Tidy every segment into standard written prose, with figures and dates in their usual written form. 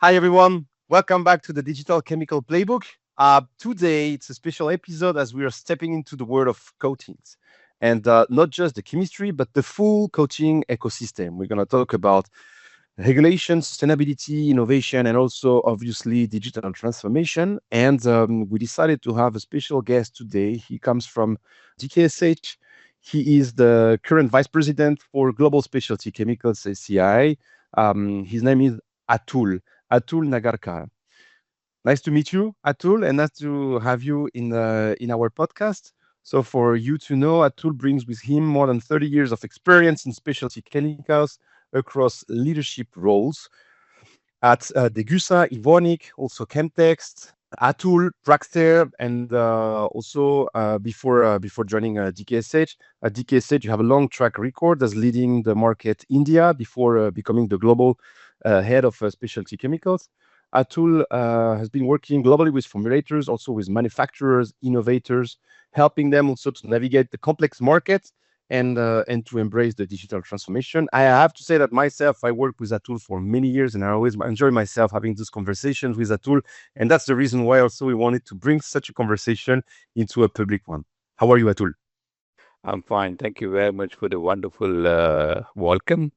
Hi, everyone. Welcome back to the Digital Chemical Playbook. Today, it's a special episode as we are stepping into the world of coatings and not just the chemistry, but the full coating ecosystem. We're going to talk about regulation, sustainability, innovation, and also, obviously, digital transformation. And we decided to have a special guest today. He comes from DKSH. He is the current vice president for Global Specialty Chemicals ACI. His name is Atul Nagarkar. Nice to meet you, Atul, and nice to have you in our podcast. So, for you to know, Atul brings with him more than 30 years of experience in specialty chemicals across leadership roles at Degussa, Evonik, also Chemtext, Atul, Praxair, and also before joining DKSH. At DKSH, you have a long track record as leading the market India before becoming the global head of specialty chemicals. Atul has been working globally with formulators, also with manufacturers, innovators, helping them also to navigate the complex market and to embrace the digital transformation. I have to say that myself, I worked with Atul for many years, and I always enjoy myself having these conversations with Atul, and that's the reason why also we wanted to bring such a conversation into a public one. How are you, Atul? I'm fine. Thank you very much for the wonderful welcome.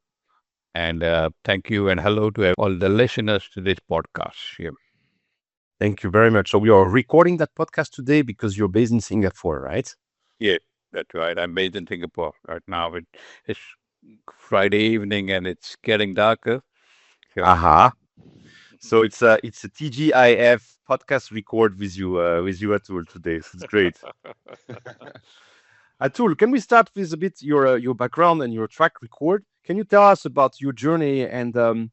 And thank you and hello to all the listeners to this podcast here. Thank you very much. So we are recording that podcast today because you're based in Singapore, right? Yeah, that's right. I'm based in Singapore right now. It's Friday evening and it's getting darker. So, Aha. So it's a TGIF podcast record with you Atul today. So it's great. Atul, can we start with a bit your background and your track record? Can you tell us about your journey and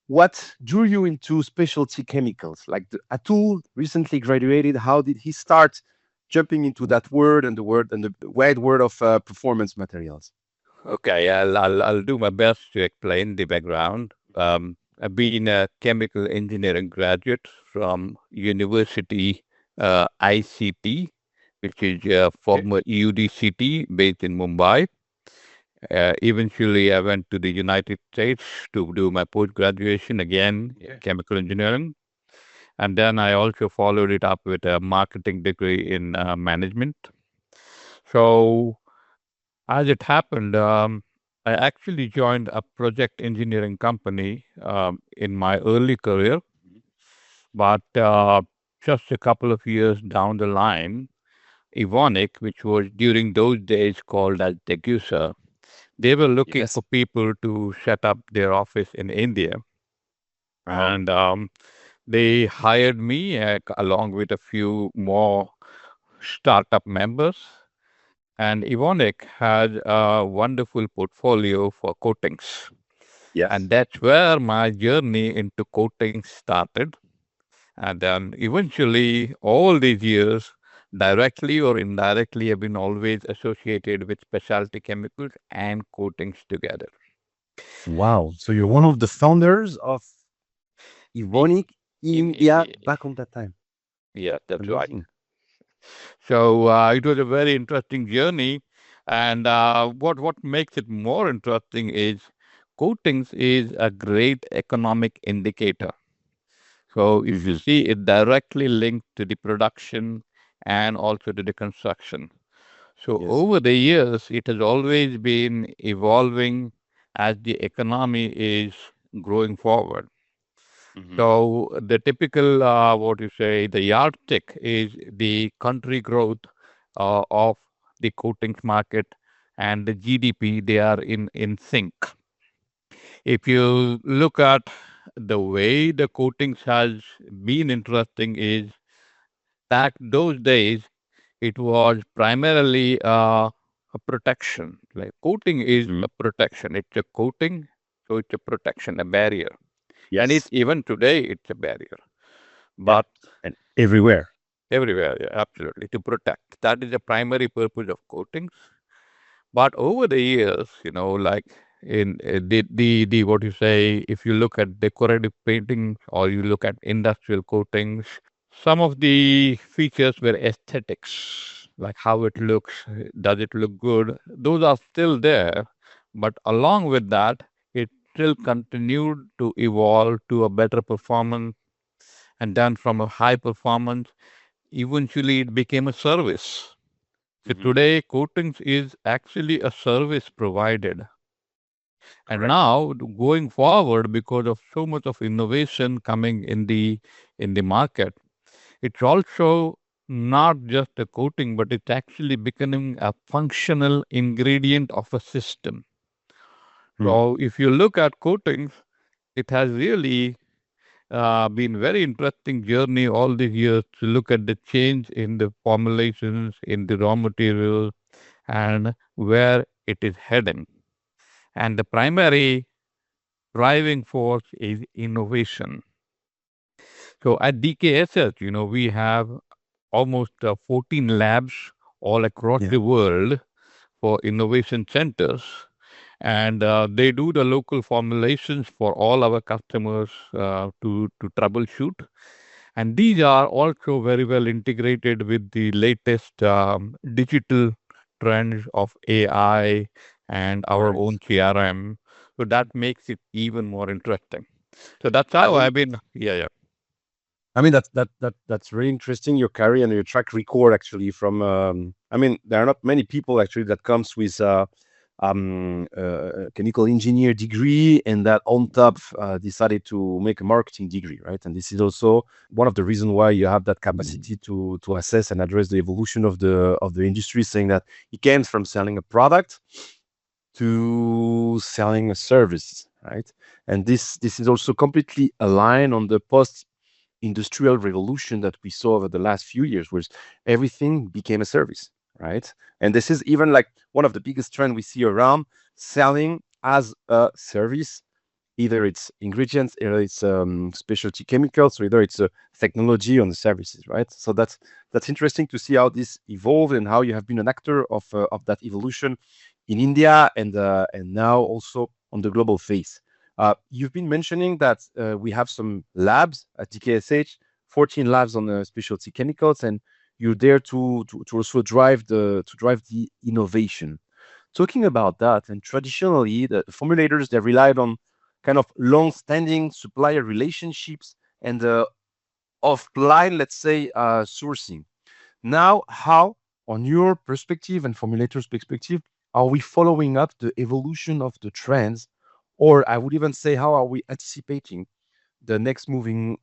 what drew you into specialty chemicals? Like Atul recently graduated. How did he start jumping into that word and the word and the wide world of performance materials? okay, I'll do my best to explain the background. I've been a chemical engineering graduate from University ICT, which is Okay. former UDCT based in Mumbai. Eventually, I went to the United States to do my post graduation again, Okay. chemical engineering. And then I also followed it up with a marketing degree in management. So, as it happened, I actually joined a project engineering company in my early career. But just a couple of years down the line, Evonik, which was during those days called as Degussa, they were looking Yes. for people to set up their office in India. And they hired me along with a few more startup members. And Evonik had a wonderful portfolio for coatings. And Yes. that's where my journey into coatings started. And then eventually, all these years, directly or indirectly, have been always associated with specialty chemicals and coatings together. Wow. So you're one of the founders of I- Evonik India back on that time. Yeah, that's right. Amazing. So it was a very interesting journey. And what makes it more interesting is coatings is a great economic indicator. So if you Hmm. see it directly linked to the production and also to the construction. So Yes. over the years, it has always been evolving as the economy is growing forward. Hmm. So the typical, what you say, the yardstick is the country growth of the coatings market and the GDP. They are in sync. If you look at the way the coatings has been interesting is back those days it was primarily a protection. Like coating is Hmm. a protection. It's a coating, so it's a protection, a barrier, and it Yes. even today it's a barrier. Yeah. But And everywhere. everywhere, yeah, absolutely, to protect. That is the primary purpose of coatings. But over the years, like in the what you say, if you look at decorative painting or you look at industrial coatings, some of the features were aesthetics, like how it looks, does it look good? Those are still there, but along with that, it still continued to evolve to a better performance, and then from a high performance, eventually it became a service. So Hmm. today, coatings is actually a service provided. And Correct. now, going forward, because of so much of innovation coming in the market, it's also not just a coating, but it's actually becoming a functional ingredient of a system. Mm. So if you look at coatings, it has really been very interesting journey all these years to look at the change in the formulations, in the raw materials, and where it is heading. And the primary driving force is innovation. So at DKSH, we have almost 14 labs all across Yeah. the world for innovation centers. And they do the local formulations for all our customers to troubleshoot. And these are also very well integrated with the latest digital trends of AI and our Correct. own CRM. So that makes it even more interesting. So that's I how mean, I've been. Yeah, yeah. I mean that's really interesting. Your career and your track record actually from. I mean, there are not many people actually that comes with chemical engineer degree and that on top decided to make a marketing degree, right? And this is also one of the reasons why you have that capacity to assess and address the evolution of the industry, saying that it came from selling a product to selling a service, right? And this is also completely aligned on the post industrial revolution that we saw over the last few years, where everything became a service, right? And this is even like one of the biggest trends we see around selling as a service. Either it's ingredients, either it's specialty chemicals, or either it's a technology on the services, right? So that's interesting to see how this evolved and how you have been an actor of that evolution in India and now also on the global phase. You've been mentioning that we have some labs at DKSH, 14 labs on the specialty chemicals, and you're there to also drive the innovation. Talking about that, and traditionally, the formulators they relied on kind of long-standing supplier relationships and offline, let's say, sourcing. Now, how, on your perspective and formulators' perspective, are we following up the evolution of the trends, or I would even say, how are we anticipating the next moving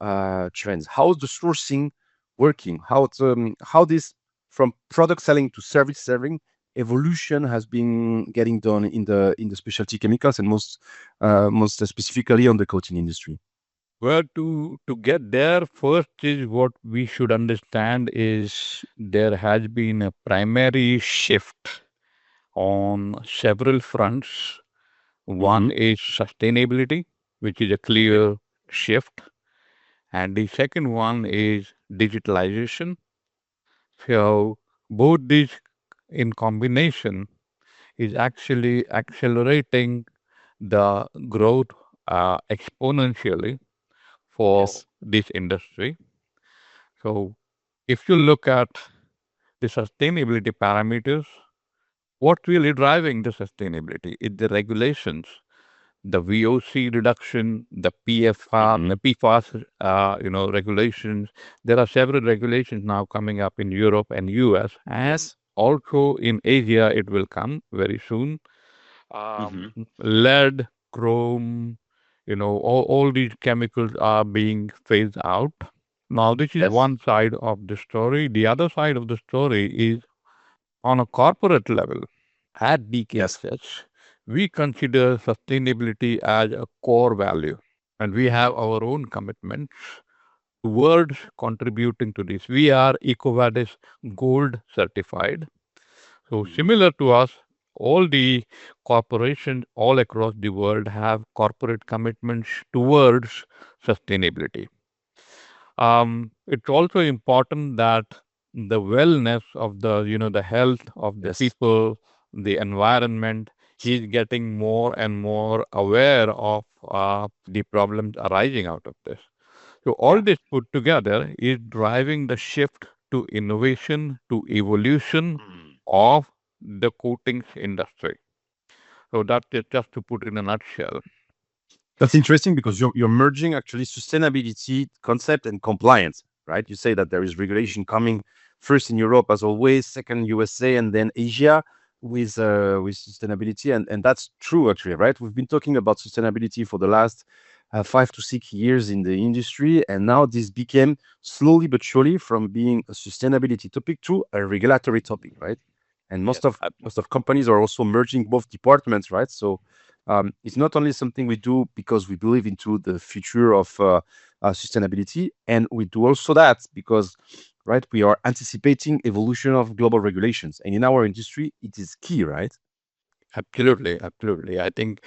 trends? How's the sourcing working? How this from product selling to service selling evolution has been getting done in the specialty chemicals and most specifically on the coating industry. Well, to get there, first is what we should understand is there has been a primary shift on several fronts. Mm-hmm. One is sustainability, which is a Okay. clear shift, and the second one is digitalization. So both these in combination is actually accelerating the growth exponentially for Yes. this industry. So if you look at the sustainability parameters, what's really driving the sustainability is the regulations, the VOC reduction, the PFR, Mm-hmm. the PFAS, regulations. There are several regulations now coming up in Europe and US, and Yes. also in Asia. It will come very soon. Mm-hmm. Lead, chrome, all these chemicals are being phased out. Now, this is Yes. one side of the story. The other side of the story is on a corporate level. At Yes. DKSH, we consider sustainability as a core value, and we have our own commitments towards contributing to this. We are EcoVadis Gold certified. So, Mm-hmm. similar to us, all the corporations all across the world have corporate commitments towards sustainability. It's also important that the wellness of the health of the Yes. people, the environment, he's getting more and more aware of the problems arising out of this. So all Yeah. this put together is driving the shift to innovation, to evolution Mm. of the coatings industry. So that's it, just to put in a nutshell. That's interesting because you're merging actually sustainability concept and compliance, right? You say that there is regulation coming first in Europe as always, second USA, and then Asia with sustainability, and that's true actually, right? We've been talking about sustainability for the last 5 to 6 years in the industry, and now this became slowly but surely from being a sustainability topic to a regulatory topic, right? And Yes. most of companies are also merging both departments, right? So it's not only something we do because we believe into the future of sustainability, and we do also that because, right, we are anticipating evolution of global regulations, and in our industry, it is key, right? Absolutely, absolutely. I think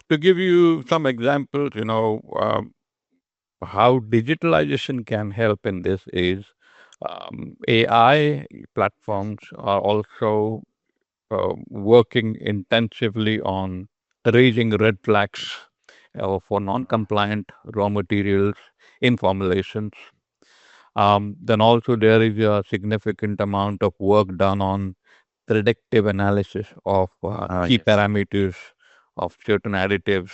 to give you some examples, how digitalization can help in this is AI platforms are also working intensively on raising red flags for non-compliant raw materials in formulations. Then also there is a significant amount of work done on predictive analysis of key Yes. parameters of certain additives.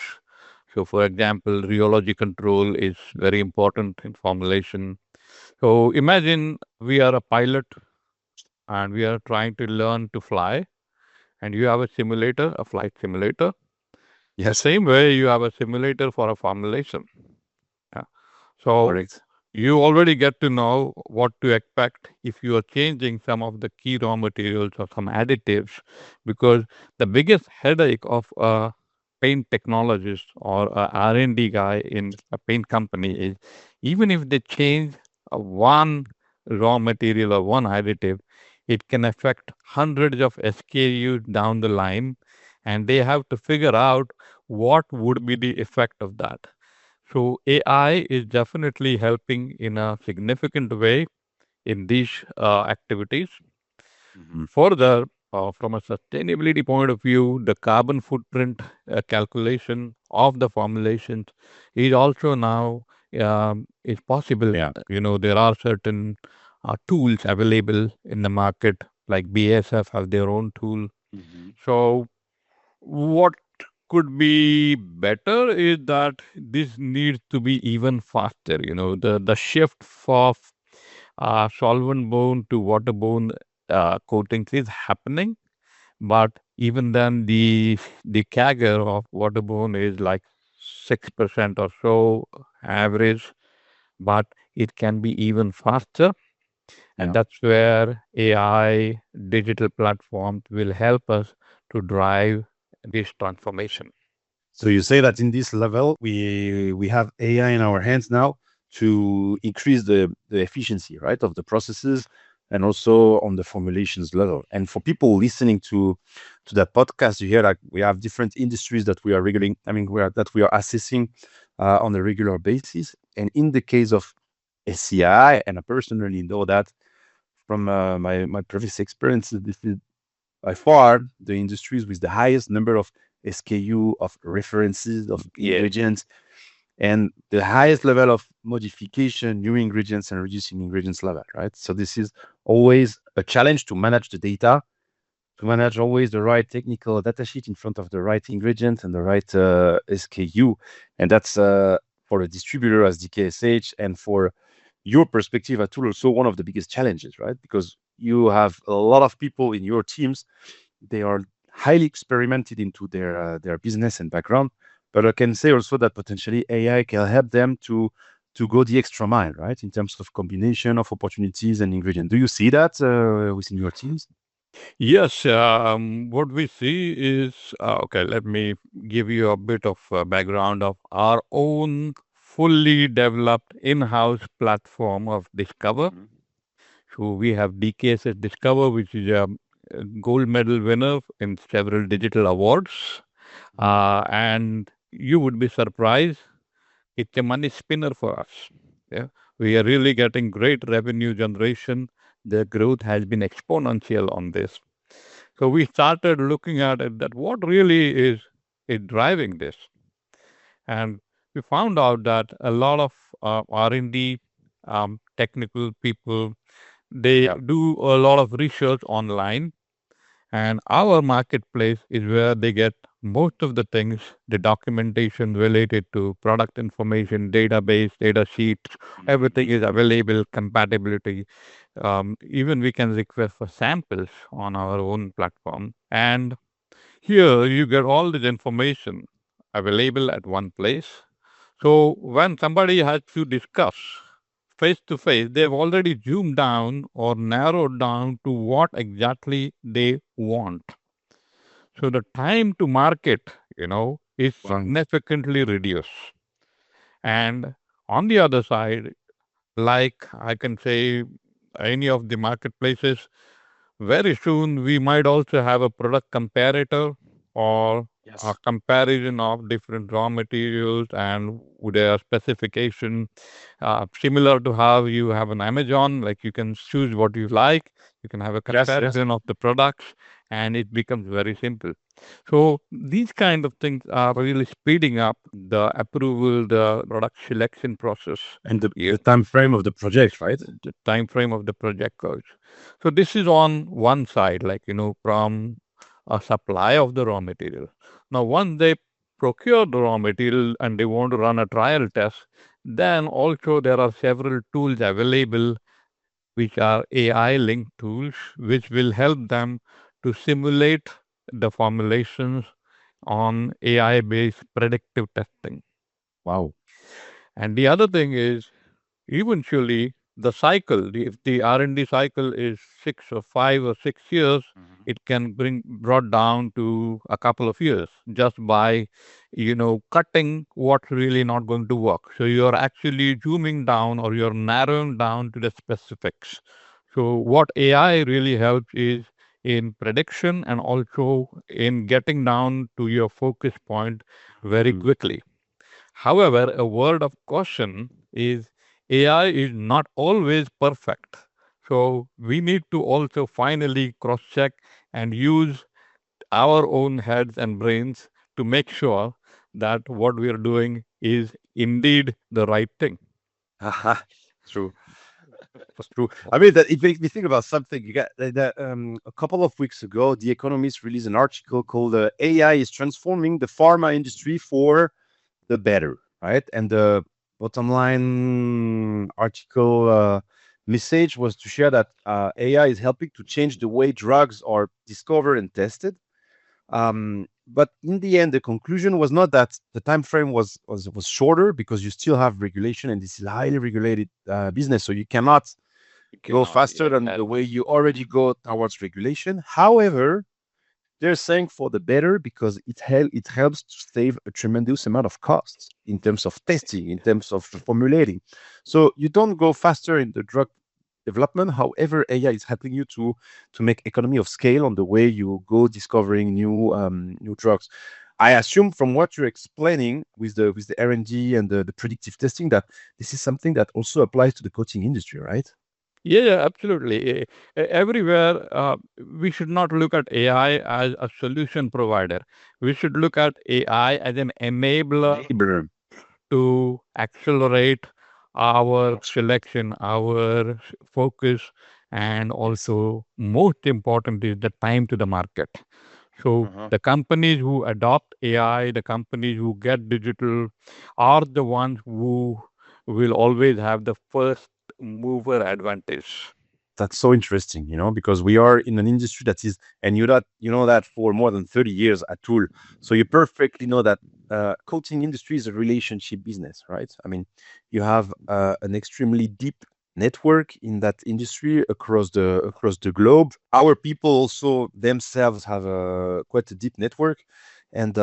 So, for example, rheology control is very important in formulation. So, imagine we are a pilot and we are trying to learn to fly, and you have a simulator, a flight simulator. The Yes. same way you have a simulator for a formulation. Yeah. So, Correct. you already get to know what to expect if you are changing some of the key raw materials or some additives, because the biggest headache of a paint technologist or a R&D guy in a paint company is even if they change one raw material or one additive, it can affect hundreds of SKUs down the line, and they have to figure out what would be the effect of that. So AI is definitely helping in a significant way in these activities. Mhm. Further, from a sustainability point of view, the carbon footprint calculation of the formulations is also now is possible. Yeah, there are certain tools available in the market, like BASF has their own tool. Mhm. So what could be better is that this needs to be even faster. The shift of solvent borne to waterborne coatings is happening, but even then, the CAGR of waterborne is like 6% or so average, but it can be even faster, and Yeah. that's where AI digital platforms will help us to drive this transformation. So you say that in this level, we have AI in our hands now to increase the efficiency, right, of the processes and also on the formulations level. And for people listening to that podcast, you hear like we have different industries that we are regulating. I mean, we are assessing on a regular basis. And in the case of SCI, and I personally know that from my previous experiences, this is by far the industries with the highest number of SKU, of references, of Yeah. ingredients, and the highest level of modification, new ingredients, and reducing ingredients level, right? So this is always a challenge to manage the data, to manage always the right technical data sheet in front of the right ingredient and the right SKU. And that's for a distributor as DKSH and for your perspective at Tool also one of the biggest challenges, right? Because you have a lot of people in your teams, they are highly experimented into their business and background. But I can say also that potentially AI can help them to go the extra mile, right? In terms of combination of opportunities and ingredients. Do you see that within your teams? Yes, what we see is okay. Let me give you a bit of background of our own fully developed in-house platform of Discover. Mhm. So we have DKSH Discover, which is a gold medal winner in several digital awards. Mhm. And you would be surprised, it's a money spinner for us. Yeah, we are really getting great revenue generation. The growth has been exponential on this. So we started looking at it that what really is driving this, and we found out that a lot of R&D technical people, they Yeah. do a lot of research online, And our marketplace is where they get most of the things, the documentation related to product information, database, data sheets, everything is available, compatibility. Even we can request for samples on our own platform. And here you get all this information available at one place. So when somebody has to discuss face to face, they've already zoomed down or narrowed down to what exactly they want. So the time to market, is Right. significantly reduced. And on the other side, like I can say, any of the marketplaces, very soon we might also have a product comparator or a Yes. comparison of different raw materials and their specification, similar to how you have an Amazon, like you can choose what you like, you can have a Yes. Yes. comparison of the products, and it becomes very simple. So these kind of things are really speeding up the approval, the product selection process. And Yeah, the time frame of the project, right? the time frame of the project goes. So this is on one side, like from a supply of the raw material. Now, once they procure the raw material and they want to run a trial test, then also there are several tools available, which are AI linked tools, which will help them to simulate the formulations on AI based predictive testing. Wow. And the other thing is, eventually the cycle, if the R&D cycle is 6 or 5 or 6 years, Mhm. it can bring brought down to a couple of years just by cutting what's really not going to work. So you're actually zooming down or you're narrowing down to the specifics. So what AI really helps is in prediction and also in getting down to your focus point very Mhm. quickly. However, a word of caution is AI is not always perfect. So we need to also finally cross check and use our own heads and brains to make sure that what we are doing is indeed the right thing. Haha. True. That's true. I mean, that it makes me think about something. You got that a couple of weeks ago, The Economist released an article called "AI is transforming the pharma industry for the better," right? And the bottom line article message was to share that AI is helping to change the way drugs are discovered and tested. But in the end, the conclusion was not that the time frame was shorter because you still have regulation and this is a highly regulated business, so you cannot You go cannot, faster than yeah. the way you already go towards regulation. However, they're saying for the better because it helps to save a tremendous amount of costs in terms of testing, in terms of formulating. So you don't go faster in the drug development. However, AI is helping you to make economy of scale on the way you go discovering new drugs. I assume from what you're explaining with the R and D and the predictive testing that this is something that also applies to the coaching industry, right? Yeah, yeah, absolutely. Everywhere, we should not look at AI as a solution provider. We should look at AI as an enabler Enabler. to accelerate our selection, our focus, and also, most important, is the time to the market. So, Uh-huh. the companies who adopt AI, the companies who get digital, are the ones who will always have the first mover advantage. That's so interesting, because we are in an industry that is, and you know that for more than 30 years at Tool. So you perfectly know that coaching industry is a relationship business, right? I mean, you have an extremely deep network in that industry across the globe. Our people also themselves have a quite a deep network, and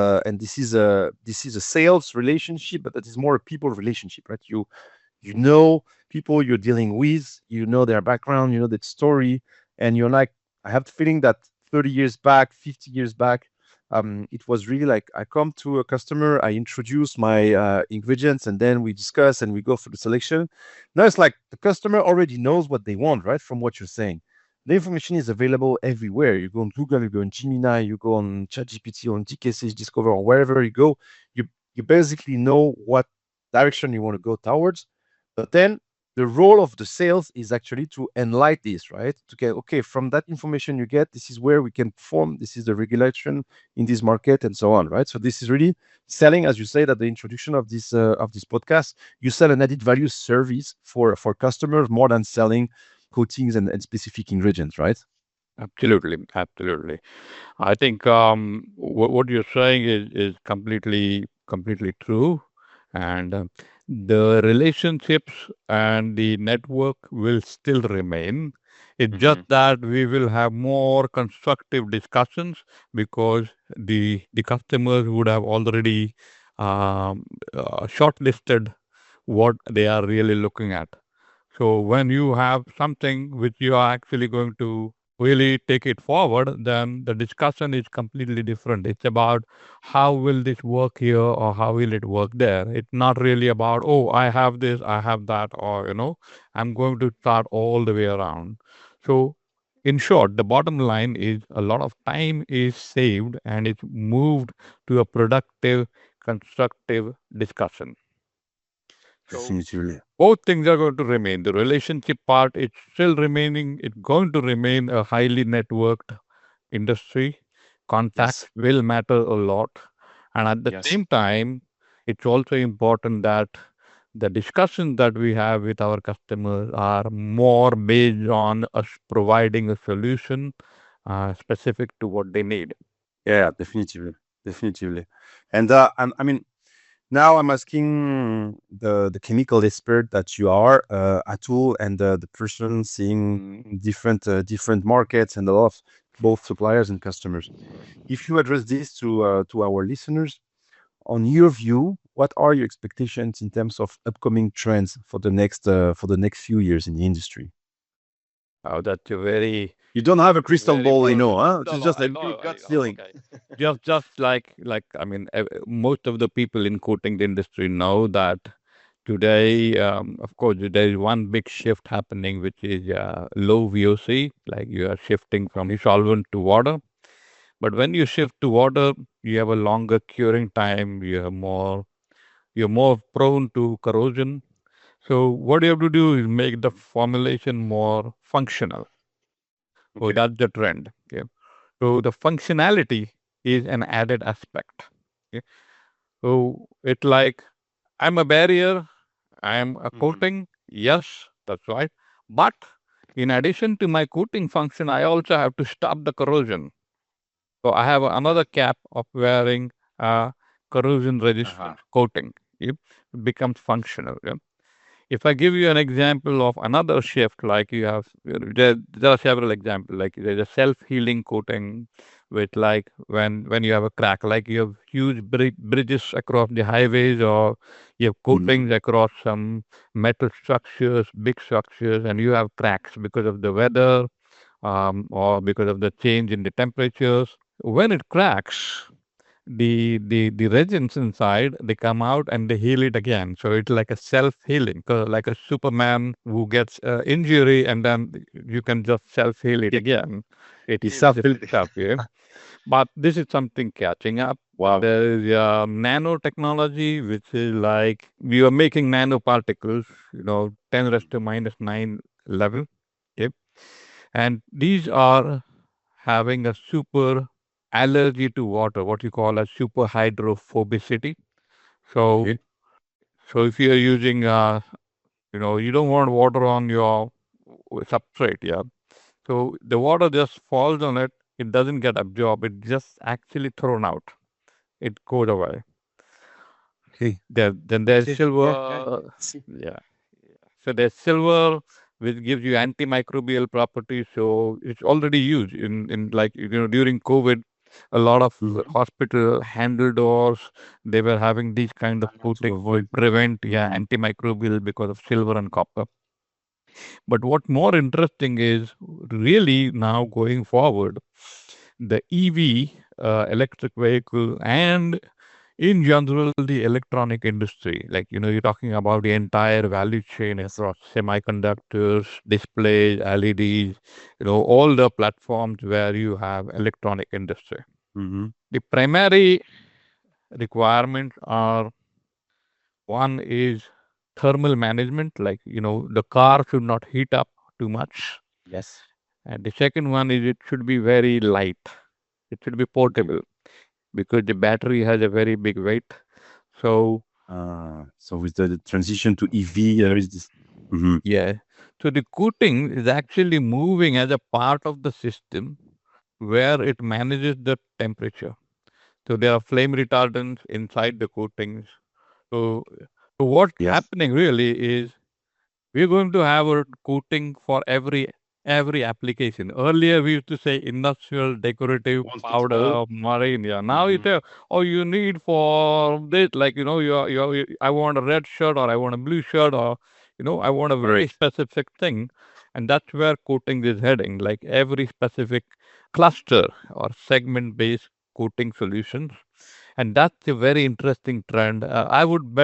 this is a sales relationship, but that is more a people relationship, right? You know people you're dealing with, you know their background, you know their story, and you're like, I have the feeling that 30 years back, 50 years back, it was really like I come to a customer, I introduce my ingredients, and then we discuss and we go for the selection. Now it's like the customer already knows what they want, right? From what you're saying, the information is available everywhere. You go on Google, you go on Gemini, you go on ChatGPT, on DKSH Discover, or wherever you go, you, you, basically know what direction you want to go towards. But then, the role of the sales is actually to enlighten this, right? To get, okay, from that information you get, this is where we can perform, this is the regulation in this market, and so on, right? So this is really selling, as you said at the introduction of this podcast. You sell an added value service for customers more than selling coatings and specific ingredients, right? Absolutely, absolutely. I think what you're saying is completely true, and the relationships and the network will still remain. It's just Hmm. that we will have more constructive discussions because the customers would have already um, shortlisted what they are really looking at. So when you have something which you are actually going to really take it forward, then the discussion is completely different. It's about how will this work here or how will it work there. It's not really about, oh, I have this, I have that, or, I'm going to start all the way around. So in short, the bottom line is a lot of time is saved and it's moved to a productive, constructive discussion. So Definitively. both things are going to remain. The relationship part is still remaining. It's going to remain a highly networked industry. Contacts Yes. will matter a lot. And at the Yes. same time, it's also important that the discussions that we have with our customers are more based on us providing a solution specific to what they need. Yeah, definitively. Definitively. And I mean, now I'm asking the chemical expert that you are, Atul, and the person seeing different markets and a lot of both suppliers and customers. If you address this to our listeners, on your view, what are your expectations in terms of upcoming trends for the next few years in the industry? Oh, that's a very, You don't have a crystal very ball, important. huh? No, It's no, just I a pure know, I gut know. feeling. Okay. Just like I mean, most of the people in coating the industry know that today, of course, there is one big shift happening, which is low VOC, like you are shifting from solvent to water. But when you shift to water, you have a longer curing time. You're more prone to corrosion. So what you have to do is make the formulation more functional. So Okay. that's the trend. Okay. So the functionality is an added aspect. Okay. So it's like I'm a barrier, I'm a Hmm. coating. Yes, that's right. But in addition to my coating function, I also have to stop the corrosion. So I have Yeah. another cap of wearing corrosion Uh-huh. resistant coating. It becomes functional. Yeah. If I give you an example of another shift, like you have, there are several examples. Like there's a self-healing coating, with like when you have a crack, like you have huge bridges across the highways, or you have Mhm. coatings across some metal structures, big structures, and you have cracks because of the weather, or because of the change in the temperatures. When it cracks, the resins inside, they come out and they heal it again. So it's like a self healing, like a Superman who gets injury and then you can just self heal it Yeah. again. It He's heals self-built. itself. Yeah. But this is something catching up. Wow. There is nanotechnology, which is like we are making nanoparticles, 10 raised to minus 9 level. Okay. And these are having a super allergy to water, what you call a super hydrophobicity. So, Okay. so if you are using, you don't want water on your substrate, yeah. So the water just falls on it. It doesn't get absorbed. It just actually thrown out. It goes away. Okay. Then there's Okay. Yeah. Yeah. silver. See. Yeah. So there's silver, which gives you antimicrobial properties. So it's already used in like, during COVID, a lot of Mhm. hospital handle doors, they were having these kind of To coatings to avoid. prevent, yeah, Mhm. antimicrobial because of silver and copper. But what more interesting is really now going forward, the EV, electric vehicle, and in general the electronic industry, like you're talking about the entire value chain Yes. across semiconductors, displays, LEDs, all the platforms where you have electronic industry. Mhm. The primary requirements are, one is thermal management, like, the car should not heat up too much. Yes. And the second one is it should be very light. It should be portable because the battery has a very big weight. So, So with the transition to EV, there is this. Mhm. yeah. So the coating is actually moving as a part of the system where it manages the temperature. So there are flame retardants inside the coatings. So, so what's Yes. happening really is we're going to have a coating for every application. Earlier, we used to say industrial, decorative, One fits all. powder, marine. Yeah. Now you Hmm. tell, oh, you need for this, like, I want a red shirt or I want a blue shirt or, I want a very Correct. specific thing. And that's where coating is heading, like every specific cluster or segment based coating solutions. And that's a very interesting trend. I would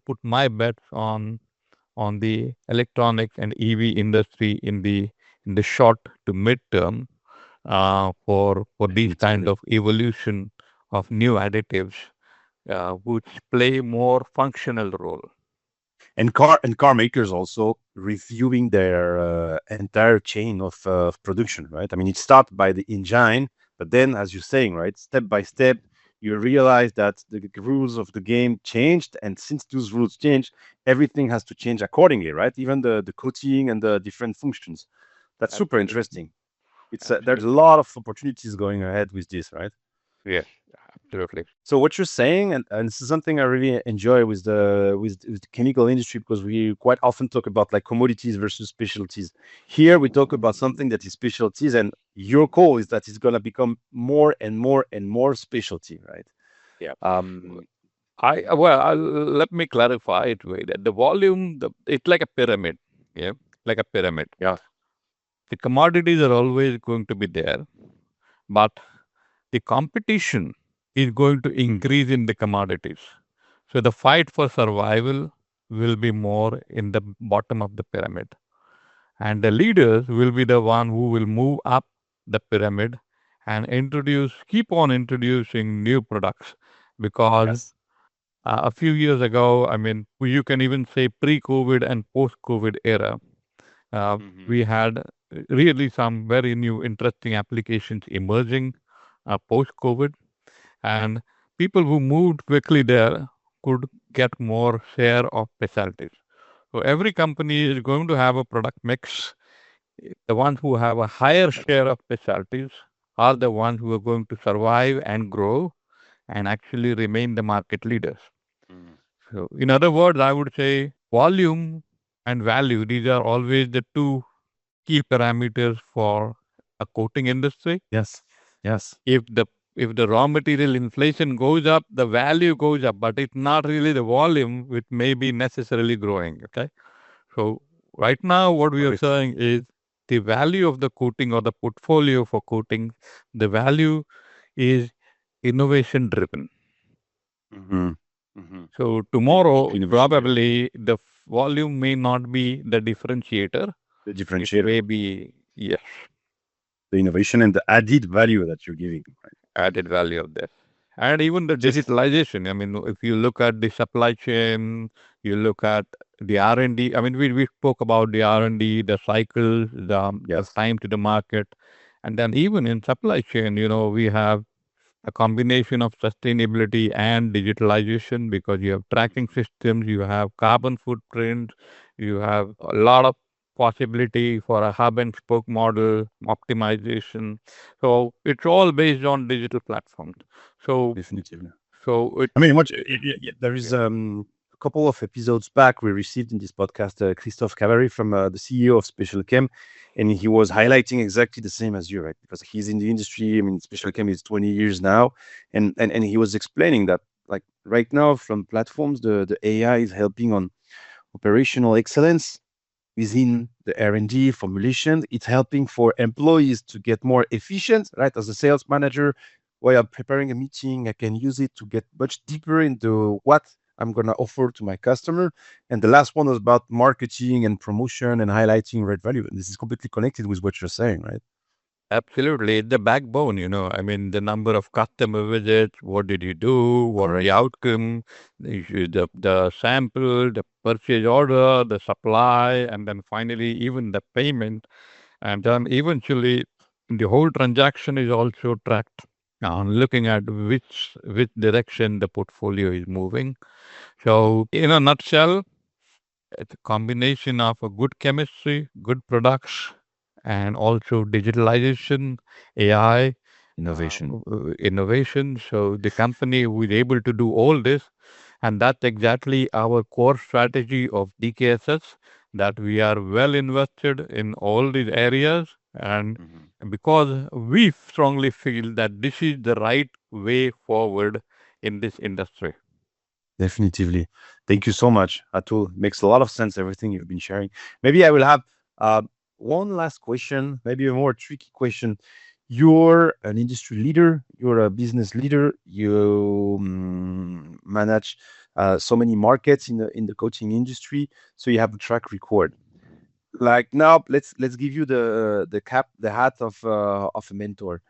put my bets on the electronics and EV industry in the short to mid term for these kind Definitively. of evolution of new additives which play more functional role. And car makers also reviewing their entire chain of production, right? I mean, it starts by the engine, but then, as you're saying, right, step by step, you realize that the rules of the game changed, and since those rules changed, everything has to change accordingly, right? Even the coating and the different functions. That's super Absolutely. interesting. It's there's a Absolutely. lot of opportunities going ahead with this, right? Yes, absolutely. So what you're saying, and this is something I really enjoy with the chemical industry because we quite often talk about like commodities versus specialties. Here we talk about something that is specialties, and your call is that it's gonna become more and more and more specialty, right? Yeah. Um, Let me clarify it way that the volume, it's like a pyramid. Yeah, like a pyramid. yeah. The commodities are always going to be there, but the competition is going to Hmm. increase in the commodities. So the fight for survival will be more in the bottom of the pyramid. And the leaders will be the one who will move up the pyramid and keep on introducing new products. Because Yes. a few years ago, I mean, you can even say pre-COVID and post-COVID era, Hmm. we had really some very new interesting applications emerging post-COVID, and people who moved quickly there could get more share of specialties. So every company is going to have a product mix. The ones who have a higher share of specialties are the ones who are going to survive and grow and actually remain the market leaders. Hmm. So, in other words, I would say volume and value, these are always the two key parameters for a coating industry. Yes. Yes. If the raw material inflation goes up, the value goes up, but it's not really the volume which may be necessarily growing. Okay, so right now what we are Correct. saying is the value of the coating or the portfolio for coating, the value is innovation driven. Hmm. Hmm. So Definitely tomorrow innovation driven. probably the volume may not be the differentiator. The It differentiator, may be, yes, the innovation, and the added value that you're giving. Right? added value of that. And even the Just digitalization. I mean, if you look at the supply chain, you look at the R&D. I mean, we spoke about the R&D, the cycles, the yes. time to the market. And then even in supply chain, we have a combination of sustainability and digitalization because you have tracking Mhm. systems, you have carbon footprint, you have a lot of possibility for a hub and spoke model optimization. So it's all based on digital platforms. So Definitively. so it I mean, there yeah. is a couple of episodes back we received in this podcast Christophe Cavalry from the CEO of Special Chem, and he was highlighting exactly the same as you, right? Because he's in the industry. I mean, Special Chem is 20 years now, and he was explaining that like right now from platforms, the AI is helping on operational excellence within the R&D formulation. It's helping for employees to get more efficient, right? As a sales manager, while I'm preparing a meeting, I can use it to get much deeper into what I'm going to offer to my customer. And the last one was about marketing and promotion and highlighting red value. And this is completely connected with what you're saying, right? Absolutely. It's the backbone. I mean, the number of customer visits, what did you do, what are the outcome, the sample, the purchase order, the supply, and then finally even the payment. And then eventually the whole transaction is also tracked looking at which direction the portfolio is moving. So in a nutshell, it's a combination of a good chemistry, good products, and also digitalization, AI, Innovation. innovation. So the company was able to do all this, and that's exactly our core strategy of DKSH, that we are well invested in all these areas, and Mhm. because we strongly feel that this is the right way forward in this industry. Definitively. Thank you so much, Atul. Makes a lot of sense, everything you've been sharing. Maybe I will have uh, one last question, maybe a more tricky question. You're an industry leader, you're a business leader, you manage so many markets in the coaching industry, so you have a track record. Like now, let's give you the hat of a mentor.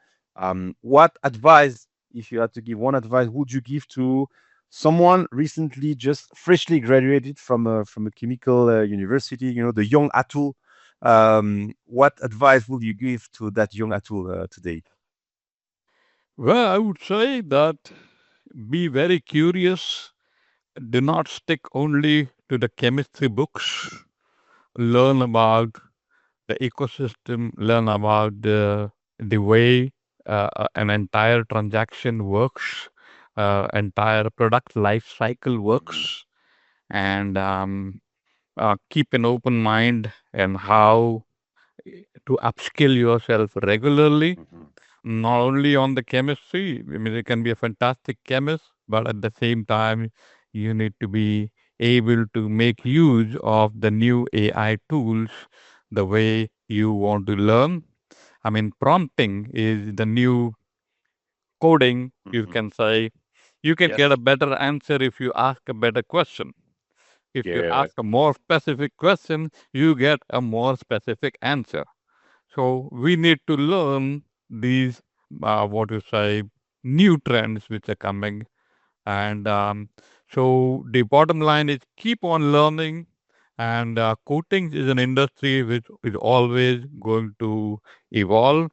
What advice, if you had to give one advice, would you give to someone recently just freshly graduated from a chemical university, the young Atul? What advice would you give to that young Atul today? Well, I would say that be very curious. Do not stick only to the chemistry books. Learn about the ecosystem, learn about the way an entire transaction works, entire product life cycle Mhm, works, and keep an open mind and how to upskill yourself regularly, mhm. not only on the chemistry. I mean, you can be a fantastic chemist, but at the same time, you need to be able to make use of the new AI tools the way you want to learn. I mean, prompting is the new coding, you Mhm. can say. You can get Yes. a better answer if you ask a better question. If you Yeah. ask a more specific question, you get a more specific answer. So we need to learn these, what you say, new trends which are coming. And so the bottom line is keep on learning. And coatings is an industry which is always going to evolve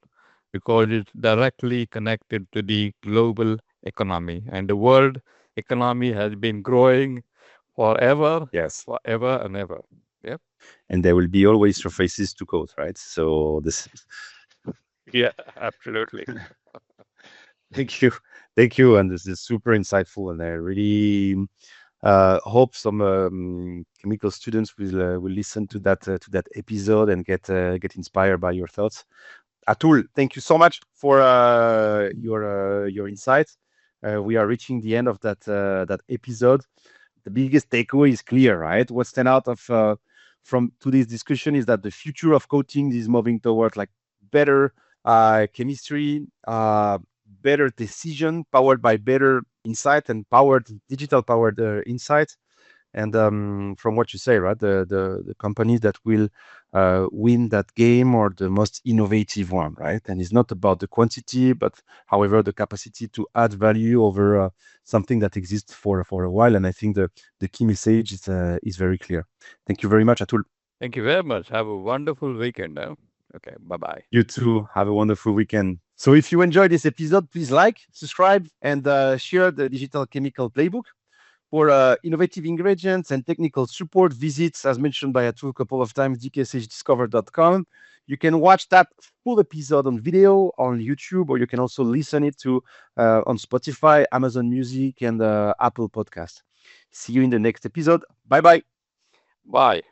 because it's directly connected to the global economy. And the world economy has been growing forever, Yes. forever and ever. Yep. And there will be always surfaces to code, right? So this. Yeah, absolutely. Thank you. Thank you. And this is super insightful. And I really hope some chemical students will listen to that episode and get inspired by your thoughts. Atul, thank you so much for your insights. We are reaching the end of that episode. The biggest takeaway is clear, right? What stand out of from today's discussion is that the future of coatings is moving towards like better chemistry, better decision, powered by better insight and powered digital powered insights. And from what you say, right, the companies that will win that game are the most innovative one, right? And it's not about the quantity, but however the capacity to add value over something that exists for a while. And I think the key message is very clear. Thank you very much, Atul. Thank you very much. Have a wonderful weekend now. Okay, bye bye. You too. Have a wonderful weekend. So if you enjoyed this episode, please like, subscribe, and share the Digital Chemical Playbook. For innovative ingredients and technical support, visits, as mentioned by Atul a couple of times, dkshdiscover.com. You can watch that full episode on video on YouTube, or you can also listen it to on Spotify, Amazon Music, and Apple Podcast. See you in the next episode. Bye bye. Bye.